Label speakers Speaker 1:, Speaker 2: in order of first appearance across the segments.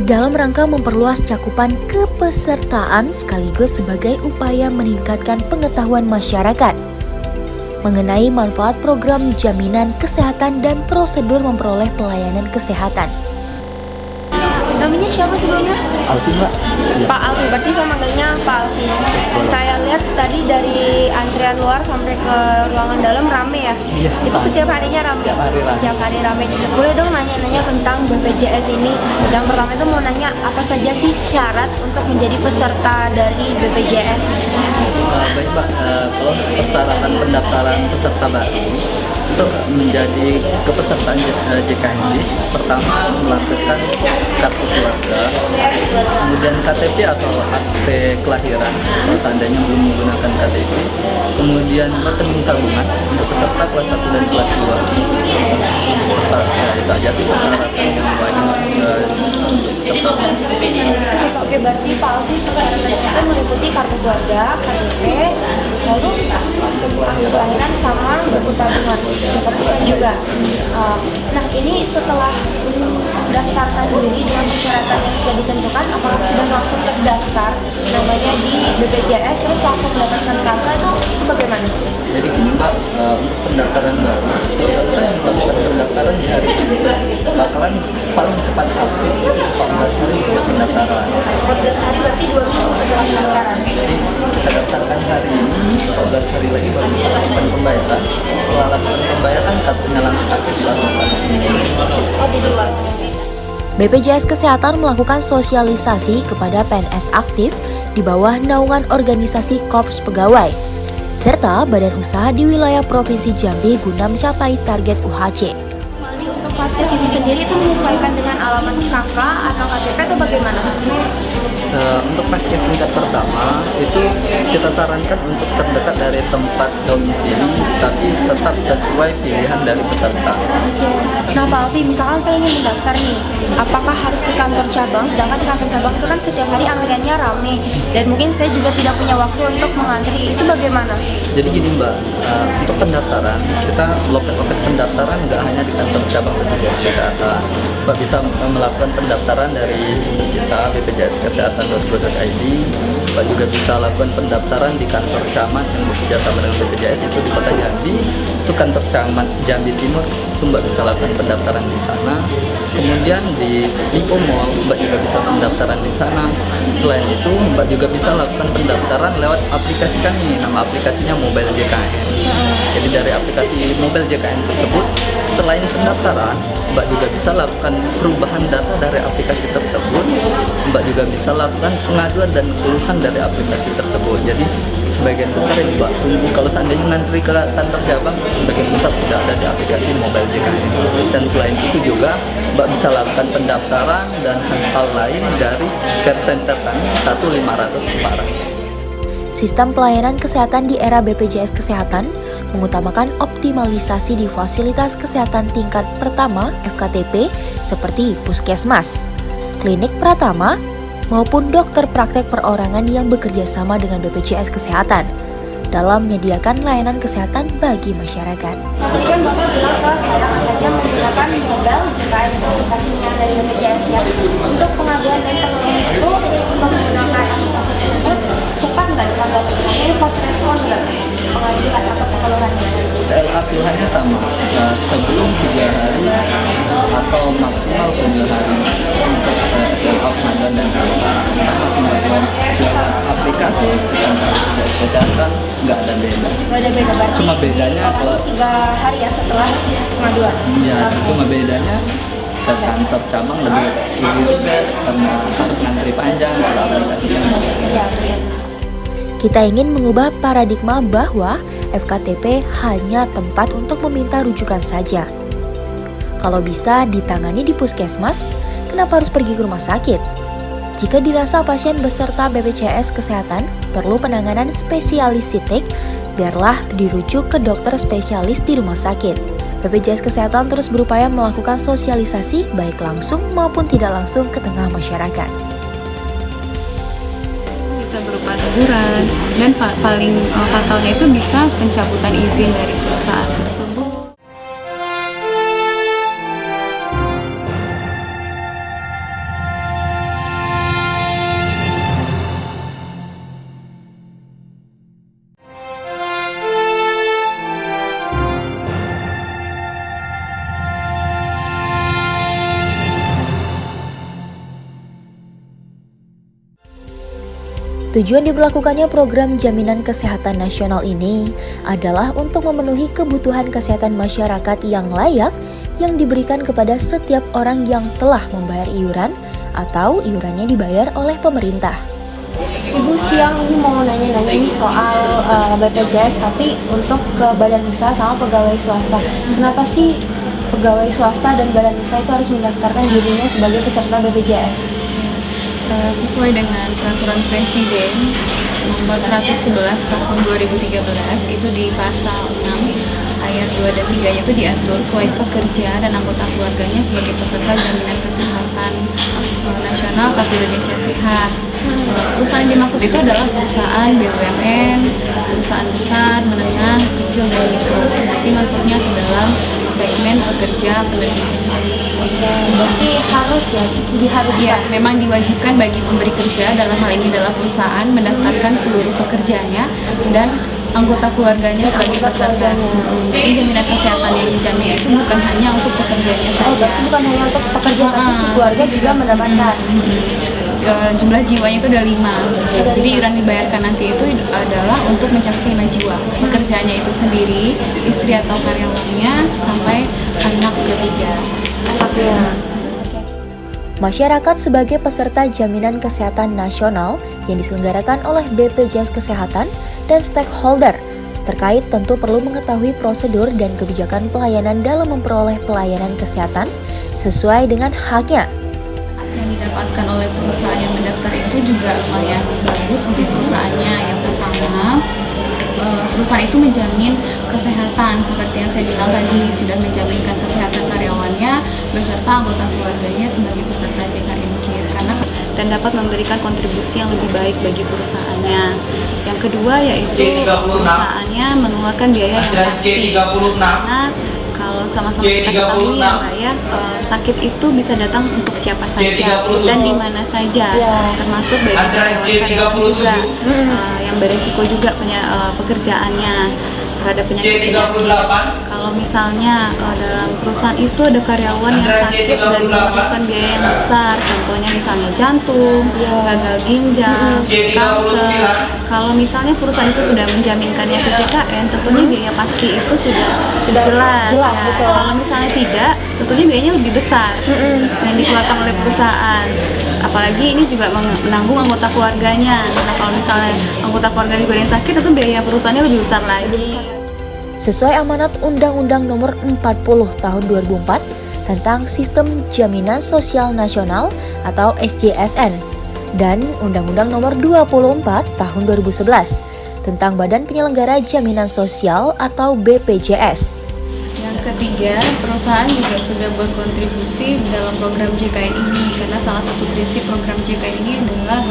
Speaker 1: dalam rangka memperluas cakupan kepesertaan sekaligus sebagai upaya meningkatkan pengetahuan masyarakat mengenai manfaat program jaminan kesehatan dan prosedur memperoleh pelayanan kesehatan.
Speaker 2: Namanya siapa sebelumnya?
Speaker 3: Alfi, Mbak.
Speaker 2: Pak Alfi, berarti saya manggilnya Pak Alfi. Saya lihat tadi dari antrian luar sampai ke ruangan dalam rame ya?
Speaker 3: Iya.
Speaker 2: Itu setiap harinya rame? Setiap hari rame. Boleh dong nanya-nanya tentang BPJS ini. Yang pertama itu mau nanya, apa saja sih syarat untuk menjadi peserta dari BPJS?
Speaker 3: Baik, Mbak. Kalau persyaratan pendaftaran peserta baru untuk menjadi kepesertaan JKN, pertama melampirkan kartu keluarga, kemudian KTP atau akte kelahiran kalau seandainya belum menggunakan KTP, kemudian rekening tabungan untuk peserta kelas 1 dan kelas 2. Peserta itu aja sih persyaratan yang wajib untuk peserta.
Speaker 2: Oke, berarti Pak Alfi persyaratan itu meliputi kartu keluarga, KTP, lalu akte kelahiran sama buku tabungan juga. Nah, ini setelah mendaftarkan diri dengan persyaratan yang sudah ditentukan, apakah sudah langsung terdaftar namanya di BPJS terus langsung mendapatkan kartu itu bagaimana?
Speaker 3: Jadi gini, Mbak, untuk pendaftaran baru, kita melakukan pendaftaran di hari ini bakalan paling cepat aktif 14 hari sejak pendaftaran.
Speaker 2: 14 hari berarti 2 minggu setelah pendaftaran.
Speaker 3: Jadi kita daftarkan hari ini, 14 hari lagi baru bisa lakukan pembayaran. Setelah lakukan pembayaran, kartunya langsung aktif langsung sana.
Speaker 2: Oh, di luar.
Speaker 1: BPJS Kesehatan melakukan sosialisasi kepada PNS aktif di bawah naungan organisasi Korps Pegawai serta badan usaha di wilayah Provinsi Jambi guna mencapai target UHC.
Speaker 2: Untuk Vaskes ini sendiri itu menyesuaikan dengan alamat KK atau KTP atau bagaimana?
Speaker 3: Untuk Vaskes tingkat pertama itu kita sarankan untuk terdekat dari tempat domisili, tapi tetap sesuai pilihan dari peserta.
Speaker 2: Nah, Pak Alfi, misalkan saya ingin mendaftar nih, apakah harus ke kantor cabang? Sedangkan di kantor cabang itu kan setiap hari antriannya rame dan mungkin saya juga tidak punya waktu untuk mengantri. Itu bagaimana?
Speaker 3: Jadi gini, Mbak, untuk pendaftaran kita loket-loket pendaftaran nggak hanya di kantor cabang BPJS Kesehatan. Mbak bisa melakukan pendaftaran dari situs kita bpjskesehatan.go.id. Mbak juga bisa lakukan pendaftaran di kantor camat yang bekerja sama dengan BPJS itu di Kota Jambi. Itu kantor camat Jambi Timur, itu Mbak bisa lakukan pendaftaran di sana. Kemudian di Lipo Mall Mbak juga bisa pendaftaran di sana. Selain itu Mbak juga bisa lakukan pendaftaran lewat aplikasi kami, nama aplikasinya Mobile JKN. Jadi dari aplikasi Mobile JKN tersebut, selain pendaftaran, Mbak juga bisa lakukan perubahan data dari aplikasi tersebut. Mbak juga bisa lakukan pengaduan dan keluhan dari aplikasi tersebut. Jadi sebagian besar yang Mbak tunggu kalau seandainya ngantri ke kantor cabang, sebagian besar sudah ada di aplikasi Mobile JKN. Dan selain itu juga Mbak bisa lakukan pendaftaran dan hal lain dari care center kami 1-500-400.
Speaker 1: Sistem pelayanan kesehatan di era BPJS Kesehatan mengutamakan optimalisasi di fasilitas kesehatan tingkat pertama FKTP seperti puskesmas, klinik pratama, maupun dokter praktek perorangan yang bekerja sama dengan BPJS Kesehatan dalam menyediakan layanan kesehatan bagi masyarakat.
Speaker 2: Tadi kan Bapak bilang ke saya hanya menggunakan modal jika itu aplikasinya dari BPJS ya. Untuk pengaduan dan pengeluaran itu untuk menggunakan aplikasi tersebut cepat nggak ditanggapi? Ini fast respon nggak pengaduan atau pengeluarannya?
Speaker 3: TLA keluhannya sama, sebelum 3 hari atau maksimal 7 hari untuk SLA pengaduan dan keluhan sama semua lewat aplikasi dan tidak kesehatan nggak ada beda.
Speaker 2: Nggak ada beda berarti?
Speaker 3: Cuma bedanya kalau
Speaker 2: 3 hari ya setelah pengaduan?
Speaker 3: ya cuma bedanya ke kantor cabang lebih ribet karena harus ngantri panjang kalau aplikasi kan.
Speaker 1: Kita ingin mengubah paradigma bahwa FKTP hanya tempat untuk meminta rujukan saja. Kalau bisa ditangani di puskesmas, kenapa harus pergi ke rumah sakit? Jika dirasa pasien beserta BPJS Kesehatan perlu penanganan spesialistik, biarlah dirujuk ke dokter spesialis di rumah sakit. BPJS Kesehatan terus berupaya melakukan sosialisasi baik langsung maupun tidak langsung ke tengah masyarakat.
Speaker 4: Bisa berupa teguran dan paling fatalnya itu bisa pencabutan izin dari perusahaan tersebut.
Speaker 1: Tujuan diberlakukannya program jaminan kesehatan nasional ini adalah untuk memenuhi kebutuhan kesehatan masyarakat yang layak yang diberikan kepada setiap orang yang telah membayar iuran atau iurannya dibayar oleh pemerintah.
Speaker 2: Ibu siang ini mau nanya-nanya ini soal BPJS tapi untuk ke badan usaha sama pegawai swasta. Kenapa sih pegawai swasta dan badan usaha itu harus mendaftarkan dirinya sebagai peserta BPJS?
Speaker 4: Sesuai dengan peraturan Presiden nomor 111 tahun 2013 itu di pasal 6 ayat 2 dan 3 itu diatur kewajiban kerja dan anggota keluarganya sebagai peserta jaminan kesehatan nasional Kartu Indonesia Sehat. Perusahaan yang dimaksud itu adalah perusahaan BUMN, perusahaan besar, menengah, kecil, dan mikro. Nanti masuknya ke dalam segmen pekerja penerima.
Speaker 2: Berarti harus ya, diharuskan.
Speaker 4: Ya, memang diwajibkan bagi pemberi kerja dalam hal ini adalah perusahaan mendaftarkan seluruh pekerjanya dan anggota keluarganya sebagai peserta. Jadi jaminan kesehatan yang dijamin itu bukan hanya untuk pekerjanya
Speaker 2: Oh,
Speaker 4: saja.
Speaker 2: berarti bukan hanya untuk pekerja, tapi si keluarga juga mendapatkan.
Speaker 4: Jumlah jiwanya itu ada 5. Jadi iuran dibayarkan nanti itu adalah untuk mencakup 5 jiwa. Pekerjanya itu sendiri, istri atau karyawannya, sampai anak ketiga.
Speaker 1: Masyarakat sebagai peserta jaminan kesehatan nasional yang diselenggarakan oleh BPJS Kesehatan dan stakeholder terkait tentu perlu mengetahui prosedur dan kebijakan pelayanan dalam memperoleh pelayanan kesehatan sesuai dengan haknya.
Speaker 4: Yang didapatkan oleh perusahaan yang mendaftar itu juga lumayan bagus untuk perusahaannya. Yang pertama, perusahaan itu menjamin kesehatan seperti yang saya bilang tadi, sudah menjaminkan kesehatan karyawannya beserta anggota keluarganya sebagai peserta JKNKIS dan dapat memberikan kontribusi yang lebih baik bagi perusahaannya. Yang kedua yaitu perusahaannya mengeluarkan biaya yang pasti, karena kalau sama-sama kita ketahui ya Mbak ya, sakit itu bisa datang untuk siapa saja dan di mana saja, termasuk bagi karyawan juga yang beresiko juga pekerjaannya terhadap penyakit. Kalau misalnya dalam perusahaan itu ada karyawan yang sakit dan memerlukan biaya yang besar, contohnya misalnya jantung, gagal ginjal, kanker. Kalau misalnya perusahaan itu sudah menjaminkannya ke JKN, tentunya biaya pasti itu sudah jelas ya. Kalau misalnya tidak, tentunya biayanya lebih besar yang dikeluarkan oleh perusahaan. Apalagi ini juga menanggung anggota keluarganya. Nah, kalau misalnya anggota keluarga juga yang sakit, tentu biaya perusahaannya lebih besar lagi.
Speaker 1: Sesuai amanat Undang-Undang Nomor 40 Tahun 2004 tentang Sistem Jaminan Sosial Nasional atau SJSN dan Undang-Undang Nomor 24 Tahun 2011 tentang Badan Penyelenggara Jaminan Sosial atau BPJS.
Speaker 4: Yang ketiga, perusahaan juga sudah berkontribusi dalam program JKN ini karena salah satu prinsip program JKN ini adalah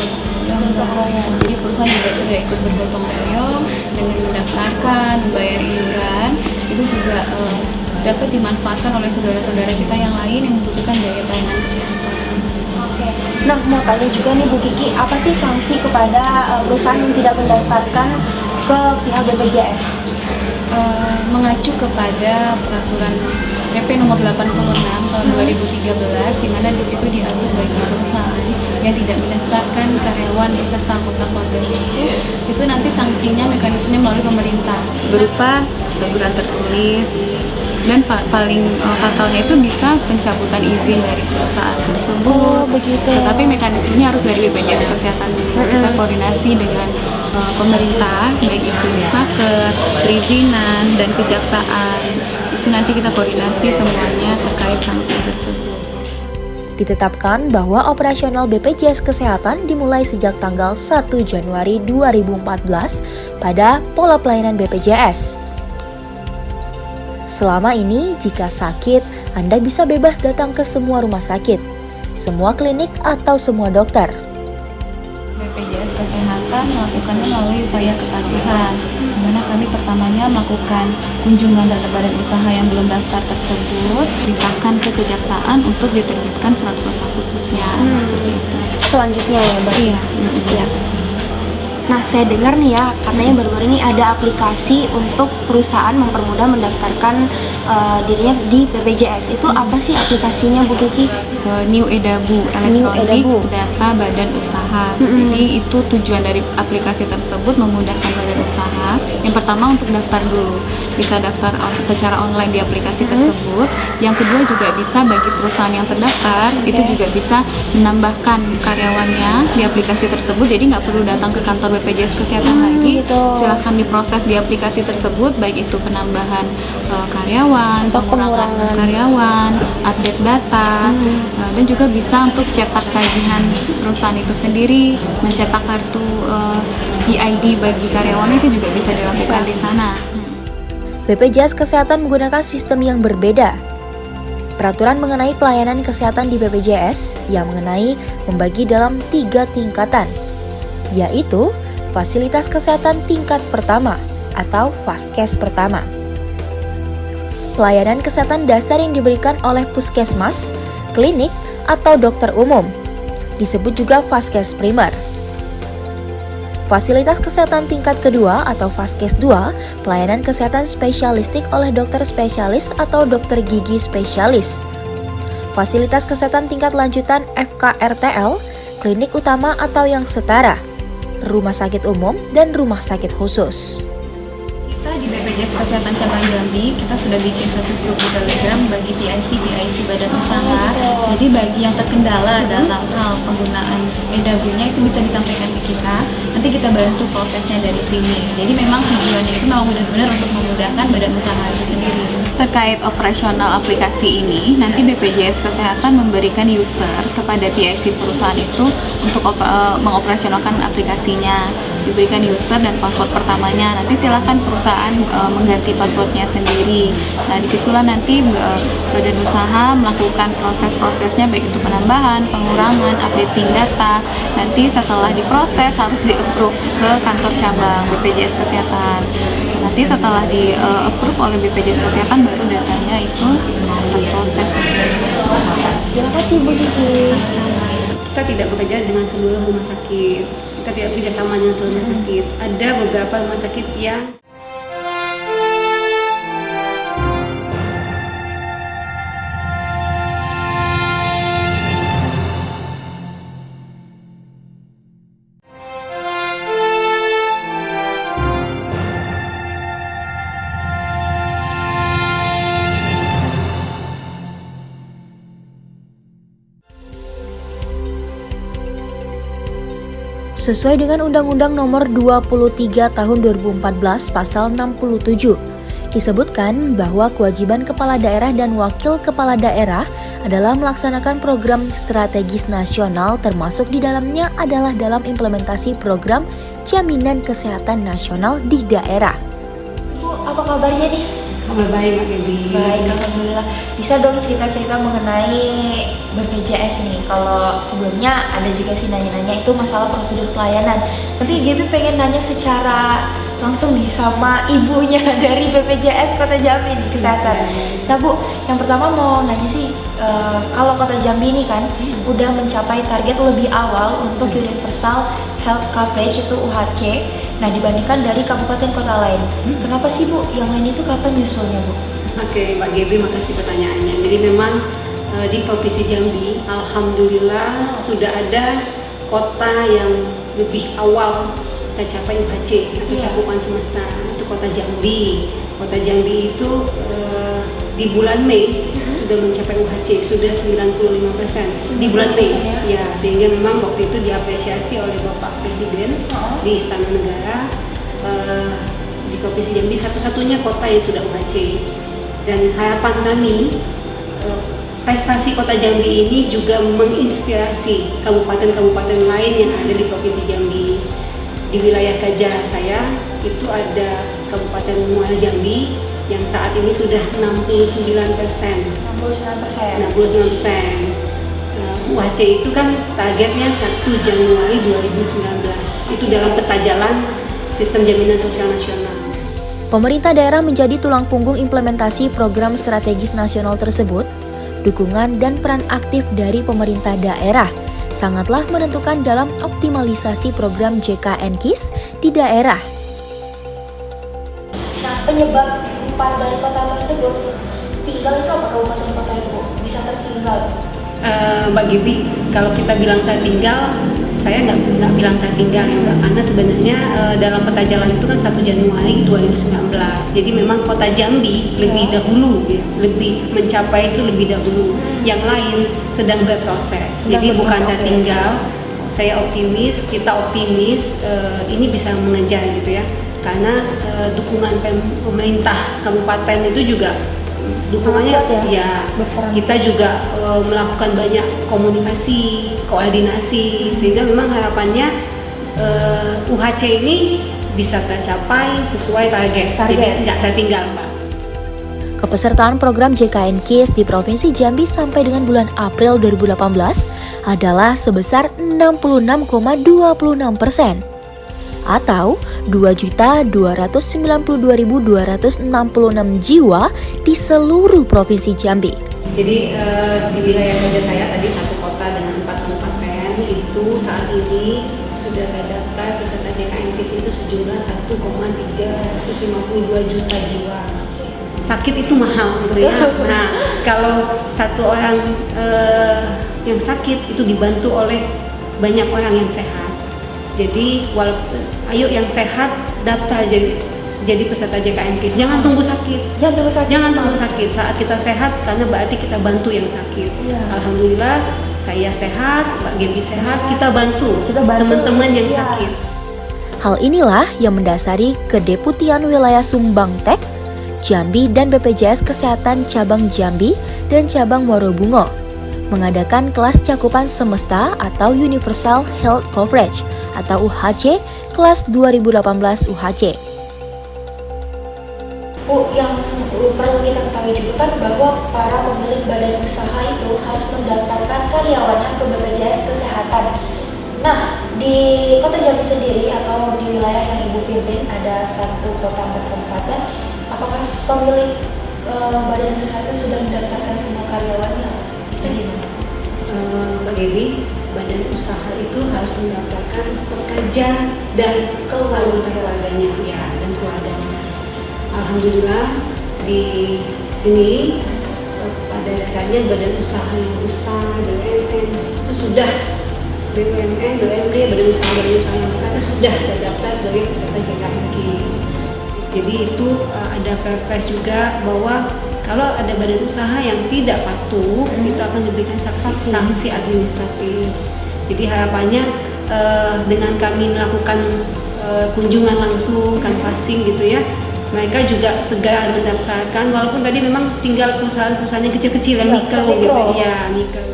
Speaker 4: gotong royong. Jadi perusahaan juga sudah ikut bergotong royong dengan mendaftarkan, membayar iuran. Itu juga dapat dimanfaatkan oleh saudara-saudara kita yang lain yang membutuhkan biaya pelayanan kesehatan.
Speaker 2: Nah, mau tanya juga nih Bu Kiki, apa sih sanksi kepada perusahaan yang tidak mendaftarkan ke pihak BPJS?
Speaker 4: Mengacu kepada peraturan PP nomor 86 tahun 2013 di mana di situ diatur bagi perusahaan yang tidak mendaftarkan karyawan beserta anggota keluarganya itu nanti sanksinya mekanismenya melalui pemerintah berupa teguran tertulis dan paling fatalnya itu bisa pencabutan izin dari perusahaan tersebut.
Speaker 2: Begitu.
Speaker 4: Tetapi mekanismenya harus dari BPJS Kesehatan. Kita koordinasi dengan pemerintah, baik itu Disnaker, perizinan, dan kejaksaan. Itu nanti kita koordinasi semuanya terkait sanksi tersebut.
Speaker 1: Ditetapkan bahwa operasional BPJS Kesehatan dimulai sejak tanggal 1 Januari 2014 pada pola pelayanan BPJS. Selama ini, jika sakit, Anda bisa bebas datang ke semua rumah sakit, semua klinik, atau semua dokter.
Speaker 4: BPJS Kesehatan melakukannya melalui upaya kepatuhan, di mana kami pertamanya melakukan kunjungan terhadap badan usaha yang belum daftar tersebut, limpahkan ke kejaksaan untuk diterbitkan surat kuasa khususnya, seperti itu.
Speaker 2: Selanjutnya ya, Mbak?
Speaker 4: Iya.
Speaker 2: Iya. Nah, saya dengar nih ya, katanya baru-baru ini ada aplikasi untuk perusahaan mempermudah mendaftarkan dirinya di BPJS. Itu apa sih aplikasinya, Bu Kiki?
Speaker 4: New Edabu,
Speaker 2: New Edabu.
Speaker 4: elektronik data badan usaha. Jadi itu tujuan dari aplikasi tersebut memudahkan badan usaha. Yang pertama untuk daftar dulu, bisa daftar secara online di aplikasi tersebut. Yang kedua juga bisa bagi perusahaan yang terdaftar, itu juga bisa menambahkan karyawannya di aplikasi tersebut. Jadi nggak perlu datang ke kantor BPJS Kesehatan lagi.
Speaker 2: Gitu.
Speaker 4: Silahkan diproses di aplikasi tersebut, baik itu penambahan karyawan,
Speaker 2: Atau
Speaker 4: pengurangan
Speaker 2: pengurangan.
Speaker 4: karyawan, update data, dan juga bisa untuk cetak tagihan perusahaan itu sendiri, mencetak kartu EID bagi karyawan itu juga bisa dilakukan di sana.
Speaker 1: BPJS Kesehatan menggunakan sistem yang berbeda. Peraturan mengenai pelayanan kesehatan di BPJS yang mengenai membagi dalam 3 tingkatan, yaitu fasilitas kesehatan tingkat pertama atau Faskes pertama. Pelayanan kesehatan dasar yang diberikan oleh puskesmas, klinik, atau dokter umum, disebut juga Faskes primer. Fasilitas kesehatan tingkat kedua atau Faskes 2, pelayanan kesehatan spesialistik oleh dokter spesialis atau dokter gigi spesialis. Fasilitas kesehatan tingkat lanjutan FKRTL, klinik utama atau yang setara, rumah sakit umum, dan rumah sakit khusus.
Speaker 4: Kita di BPJS Kesehatan Cabang Jambi, kita sudah bikin satu grup di Telegram bagi PIC badan usaha. Jadi bagi yang terkendala dalam hal penggunaan EDABU-nya itu bisa disampaikan ke kita. Nanti kita bantu prosesnya dari sini. Jadi memang tujuannya itu memang benar-benar untuk memudahkan badan usaha itu sendiri. Terkait operasional aplikasi ini, nanti BPJS Kesehatan memberikan user kepada PIC perusahaan itu untuk mengoperasionalkan aplikasinya. Diberikan user dan password pertamanya. Nanti silakan perusahaan mengganti passwordnya sendiri. Nah, disitulah nanti badan usaha melakukan proses-prosesnya, baik itu penambahan, pengurangan, updating data. Nanti setelah diproses harus di-approve ke kantor cabang BPJS Kesehatan. Nanti setelah di-approve oleh BPJS Kesehatan baru datanya itu terproses.
Speaker 2: Terima kasih, Bu Kiki.
Speaker 5: Kita tidak bekerja dengan seluruh rumah sakit. Kita tidak kerjasama dengan seluruh rumah sakit. Ada beberapa rumah sakit yang
Speaker 1: Sesuai dengan Undang-Undang Nomor 23 Tahun 2014 Pasal 67, disebutkan bahwa kewajiban kepala daerah dan wakil kepala daerah adalah melaksanakan program strategis nasional, termasuk di dalamnya adalah dalam implementasi program jaminan kesehatan nasional di daerah.
Speaker 2: Bu, apa kabarnya nih?
Speaker 5: kabar baik, Mbak Gaby.
Speaker 2: Baik, alhamdulillah. Bisa dong cerita-cerita mengenai BPJS nih. Kalau sebelumnya ada juga sih nanya-nanya itu masalah prosedur pelayanan. Tapi Gaby pengen nanya secara langsung nih sama ibunya dari BPJS Kota Jambi nih, kesehatan. Nah Bu, yang pertama mau nanya sih, kalau Kota Jambi ini kan udah mencapai target lebih awal untuk Universal Health Coverage itu UHC. Nah, dibandingkan dari kabupaten kota lain, kenapa sih Bu? Yang lain itu kapan nyusulnya Bu?
Speaker 5: Oke, Mbak Gaby, makasih pertanyaannya. Jadi memang di Provinsi Jambi, alhamdulillah sudah ada kota yang lebih awal kita capai UHC atau cakupan semesta, itu Kota Jambi. Kota Jambi itu di bulan Mei sudah mencapai UHC, sudah 95% di bulan Mei. Ya, sehingga memang waktu itu diapresiasi oleh Bapak Presiden di Istana Negara, di Provinsi Jambi satu-satunya kota yang sudah UHC. Dan harapan kami prestasi Kota Jambi ini juga menginspirasi kabupaten-kabupaten lain yang ada di Provinsi Jambi. Di wilayah kerja saya itu ada Kabupaten Muara Jambi yang saat ini sudah 69%. 69%. UHC itu kan targetnya 1 Januari 2019. Itu dalam peta jalan Sistem Jaminan Sosial Nasional.
Speaker 1: Pemerintah daerah menjadi tulang punggung implementasi program strategis nasional tersebut. Dukungan dan peran aktif dari pemerintah daerah sangatlah menentukan dalam optimalisasi program JKN-KIS di daerah.
Speaker 2: Nah, penyebab 4 balai kota tersebut tinggal itu apa kabupaten kota itu bisa tertinggal?
Speaker 5: Mbak Gibi, kalau kita bilang tertinggal, saya nggak bilang tertinggal ya Mbak, karena sebenarnya dalam peta jalan itu kan 1 Januari 2019. Jadi memang kota Jambi lebih dahulu, ya, lebih mencapai itu lebih dahulu. Yang lain sedang berproses. Jadi bukan tertinggal. Saya optimis, kita optimis ini bisa mengejar gitu ya. Karena dukungan pemerintah kabupaten itu juga dukungannya kita juga melakukan banyak komunikasi, koordinasi, sehingga memang harapannya UHC ini bisa tercapai sesuai target. Jadi nggak tertinggal Pak.
Speaker 1: Kepesertaan program JKN-KIS di Provinsi Jambi sampai dengan bulan April 2018 adalah sebesar 66,26% atau 2.292.266 jiwa di seluruh Provinsi Jambi.
Speaker 5: Jadi di wilayah kerja saya tadi 1 kota dengan 4 kabupaten itu saat ini sudah terdaftar peserta JKN-KIS itu sejumlah 1,352 juta jiwa. Sakit itu mahal gitu ya. Nah, kalau satu orang yang sakit itu dibantu oleh banyak orang yang sehat. Jadi ayo yang sehat daftar jadi peserta JKN-KIS. Jangan tunggu sakit. Jangan tunggu sakit. Saat kita sehat karena berarti kita bantu yang sakit. Alhamdulillah saya sehat, Mbak Gaby sehat, kita bantu teman-teman yang sakit.
Speaker 1: Hal inilah yang mendasari Kedeputian Wilayah Sumbang Tek, Jambi dan BPJS Kesehatan Cabang Jambi dan Cabang Warobungo mengadakan kelas cakupan semesta atau Universal Health Coverage atau UHC kelas 2018 UHC.
Speaker 2: Yang perlu kita ketahui juga kan bahwa para pemilik badan usaha itu harus mendaftarkan karyawannya ke BPJS Kesehatan. Nah, di Kota Jambi sendiri atau di wilayah yang Ibu pimpin ada 1 kota 4 kabupaten. Apakah pemilik badan usaha itu sudah mendaftarkan semua karyawannya? Itu gimana?
Speaker 5: Mbak Gaby, badan usaha itu harus mendaftarkan pekerja dan keluarganya ya, dan keluarganya. Alhamdulillah di sini pada dasarnya badan usaha yang besar, BUMN itu sudah BUMN, BUMD, badan usaha yang besar itu sudah terdaftar sebagai peserta JKN-KIS. Jadi itu ada perpres juga bahwa kalau ada badan usaha yang tidak patuh, itu akan diberikan sanksi administratif. Jadi harapannya dengan kami melakukan kunjungan langsung, canvassing gitu ya, mereka juga segera mendaftarkan, walaupun tadi memang tinggal perusahaan-perusahaan yang kecil-kecil yang mikro gitu ya, mikro.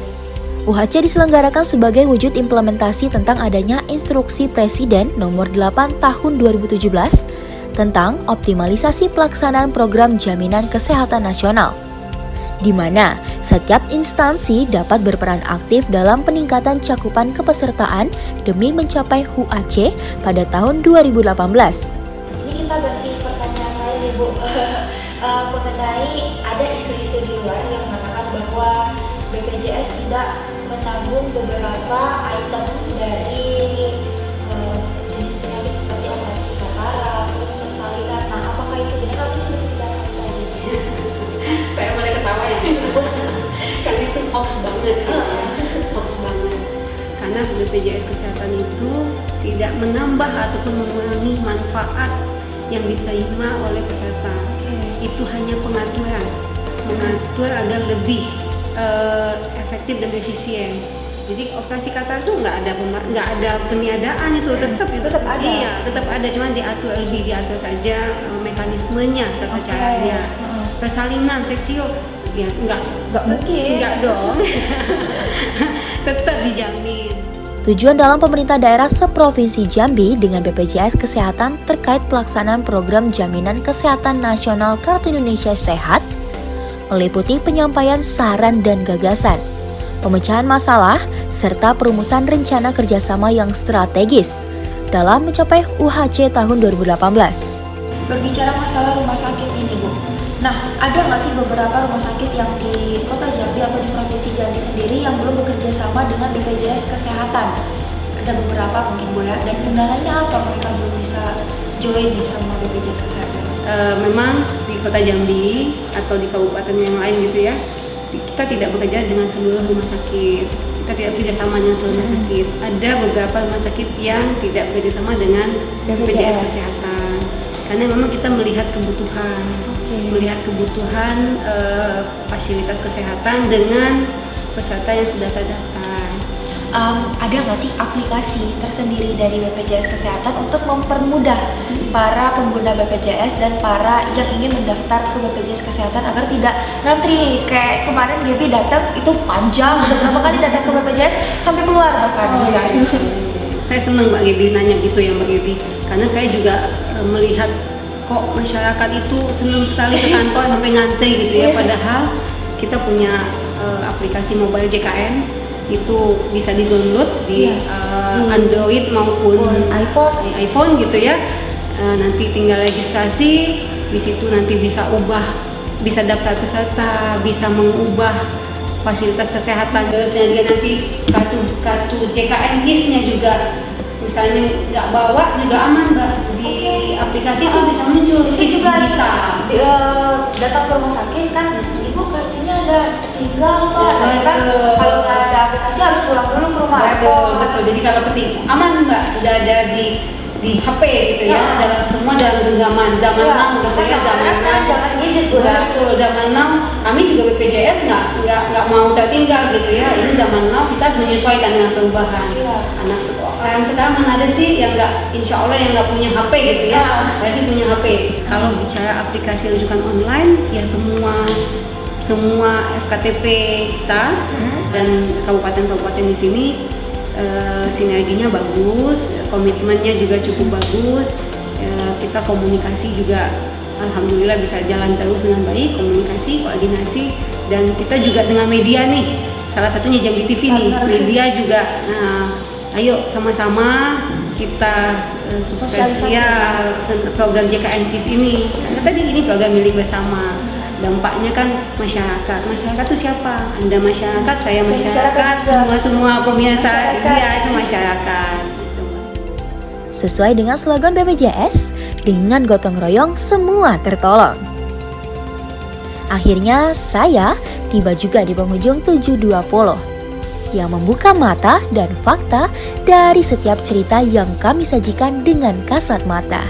Speaker 1: UHC diselenggarakan sebagai wujud implementasi tentang adanya Instruksi Presiden Nomor 8 Tahun 2017 tentang optimalisasi pelaksanaan program jaminan kesehatan nasional, di mana setiap instansi dapat berperan aktif dalam peningkatan cakupan kepesertaan demi mencapai UHC pada tahun 2018.
Speaker 2: Ini kita ganti pertanyaan lain Ibu mengenai ada isu-isu di luar yang mengatakan bahwa BPJS tidak menanggung beberapa item dari jenis penyakit seperti operasi katarak, terus persalinan. Nah, apakah itu benar? Kami juga sekedar tahu saja.
Speaker 5: Saya mulai ketawa ya. Karena itu hoax banget. Hoax banget. Karena BPJS Kesehatan itu tidak menambah ataupun mengurangi manfaat yang diterima oleh peserta. Itu hanya pengaturan, mengatur agar lebih efektif dan efisien. Jadi operasi katarak itu nggak ada peniadaan, itu tetap ada. Iya, tetap ada, cuma diatur saja mekanismenya, tata caranya. Persalinan, seksio, ya nggak mungkin, nggak dong. Tetap dijamin.
Speaker 1: Tujuan dalam pemerintah daerah seprovinsi Jambi dengan BPJS Kesehatan terkait pelaksanaan program Jaminan Kesehatan Nasional Kartu Indonesia Sehat meliputi penyampaian saran dan gagasan, pemecahan masalah, serta perumusan rencana kerjasama yang strategis dalam mencapai UHC tahun 2018.
Speaker 2: Berbicara masalah rumah sakit ini Bu, Nah, ada nggak sih beberapa rumah sakit yang di Kota Jambi atau di Provinsi Jambi sendiri yang belum bekerja sama dengan BPJS Kesehatan? Ada beberapa mungkin Bu ya, dan kendalanya apa mereka belum bisa join nih sama BPJS Kesehatan?
Speaker 5: Memang di Kota Jambi atau di kabupaten yang lain gitu ya, kita tidak bekerja dengan seluruh rumah sakit. Kita tidak bekerja sama dengan seluruh rumah sakit. Ada beberapa rumah sakit yang tidak bekerja sama dengan BPJS Kesehatan. Karena memang kita melihat kebutuhan, fasilitas kesehatan dengan peserta yang sudah terdaftar.
Speaker 2: Ada nggak sih aplikasi tersendiri dari BPJS Kesehatan untuk mempermudah para pengguna BPJS dan para yang ingin mendaftar ke BPJS Kesehatan agar tidak ngantri nih? Kayak kemarin Gaby datang itu panjang, udah berapa kali datang ke BPJS sampai keluar bahkan.
Speaker 5: Saya senang Mbak Gaby nanya gitu ya Mbak Gaby, karena saya juga melihat kok masyarakat itu senang sekali ke kantor sampai ngantri gitu ya, padahal kita punya aplikasi mobile JKN itu bisa di-download di Android maupun iPhone gitu ya. Nanti tinggal registrasi, di situ nanti bisa daftar peserta, bisa mengubah fasilitas kesehatan. Terusnya juga nanti kartu JKN KIS-nya juga, misalnya nggak bawa juga aman Mbak, di aplikasi itu bisa muncul KIS digital.
Speaker 2: Datang ke rumah sakit kan, ibu kartunya ada tinggal Pak. Kan kalau nggak ada aplikasi harus pulang dulu ke rumah.
Speaker 5: Betul. Jadi kalau aman Mbak, udah ada di HP gitu ya, semua dalam genggaman zaman now gitu ya,
Speaker 2: zaman gadget udah.
Speaker 5: Betul, zaman now kami juga BPJS nggak mau tertinggal gitu ya. Ini zaman now kita harus menyesuaikan dengan perubahan. Anak sekolah yang sekarang mana ada sih yang nggak, insya Allah yang nggak punya HP gitu ya, pasti punya HP. Kalau bicara aplikasi rujukan online ya semua FKTP kita dan kabupaten-kabupaten di sini sinerginya bagus, komitmennya juga cukup bagus. Kita komunikasi juga alhamdulillah bisa jalan terus dengan baik, komunikasi, koordinasi, dan kita juga dengan media nih, salah satunya Jambi TV nih, media juga. Nah, ayo sama-sama kita sukses ya program JKN KIS ini, karena tadi ini program milik bersama. Dampaknya kan masyarakat itu siapa? Anda masyarakat, saya masyarakat, semua pemirsa dia itu masyarakat.
Speaker 1: Sesuai dengan slogan BPJS, dengan gotong royong semua tertolong. Akhirnya saya tiba juga di penghujung 720 yang membuka mata dan fakta dari setiap cerita yang kami sajikan dengan kasat mata.